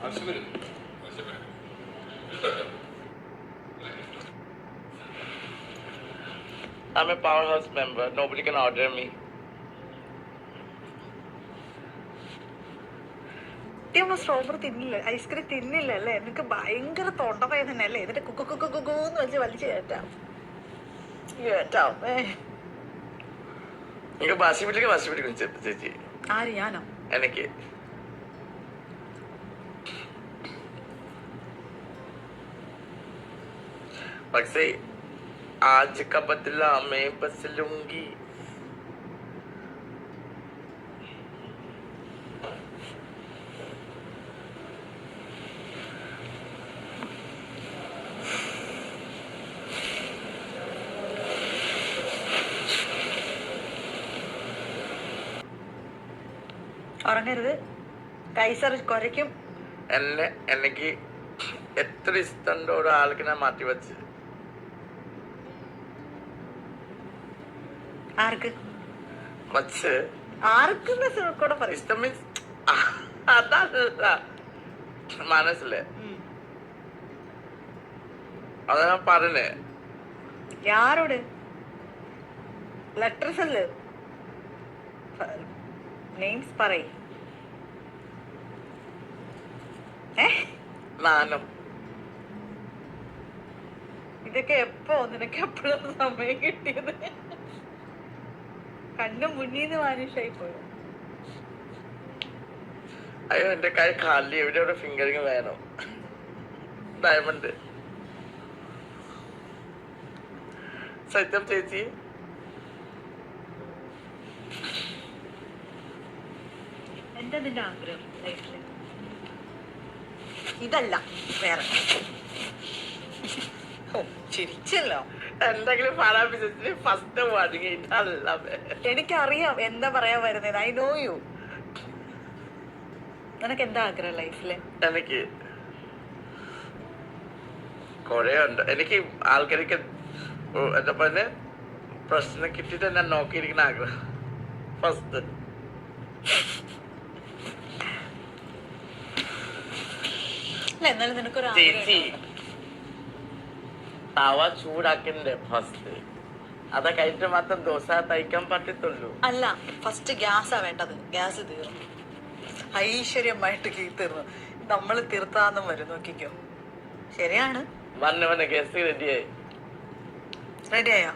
I'm a powerhouse member. Nobody can order me. Strawberry തിന്നില്ല, ice cream തിന്നില്ല അല്ലേ? നിനക്ക് ഭയങ്കര തൊണ്ടവേദന അല്ലേ? എന്നിട്ട് കുക്കുന്ന് വെച്ച് വലിച്ചു കേട്ടാം. എനിക്ക് വാശി പിടിക്കും ചേച്ചി. ആര്? ഞാനോ? എനിക്ക് പക്ഷേ आज का बदला मैं बस लूंगी. ഉറങ്ങരുത്, കൈസർ കുരയ്ക്കും. എനിക്ക് എത്ര ഇഷ്ടമുണ്ടോ ഒരാൾക്ക് ഞാൻ മാറ്റി വെച്ച്. ആർക്ക്? പക്ഷേ ആർക്ക് ഇഷ്ടം മീൻസ് അതല്ല, മനസ്സിലെ അതാ ഞാൻ പറഞ്ഞേ. யாரோடு ലെറ്റർ சொல்லு, നെയിംസ് പറയ്. നാനും ഇതൊക്കെ എപ്പോ നിനക്ക് എപ്പോഴും സമയം കിട്ടിയത്? കണ്ണു മുന്നീന്ന് മാനുഷായി പോയോ? അയ്യോ എന്റെ കൈ കാലിൽ എവിടെ ഫിംഗറിങ് വേണം. ഡയമണ്ട് സത്യം ചേച്ചി. എന്താ നിന്റെ ആഗ്രഹം ലൈഫില്? ഇതല്ല വേറെ. ചിരിച്ചല്ലോ. എന്തെങ്കിലും പറയാൻ ഫസ്റ്റ് വാർണിംഗ് ഇതല്ല. എനിക്കറിയാം എന്താ പറയാൻ വരുന്നത്. I know you. നിനക്ക് എന്താ ആഗ്രഹം ലൈഫില്? എനിക്ക് കൊറേ ഉണ്ട്. എനിക്ക് ആൾക്കാർക്ക് എന്താ പറഞ്ഞ പ്രശ്നം കിട്ടിയിട്ട് ഞാൻ നോക്കിയിരിക്കുന്ന ആഗ്രഹം ഫസ്റ്റ്. എന്നാലും നിനക്കൊരു ചേച്ചി തവ ചൂടാക്കണ്ടേ ഫസ്റ്റ്, അതാ കഴിഞ്ഞിട്ട് മാത്രം ദോശ തയ്ക്കാൻ പറ്റത്തുള്ളൂ. അല്ല, ഫസ്റ്റ് ഗ്യാസാ വേണ്ടത്. ഗ്യാസ് തീർന്നു, ഐശ്വര്യമായിട്ട് തീർന്നു. നമ്മൾ തീർത്താന്നും വരും, നോക്കിക്കോ. ശരിയാണ്. വന്ന് ഗ്യാസ് റെഡിയായി. റെഡിയായോ?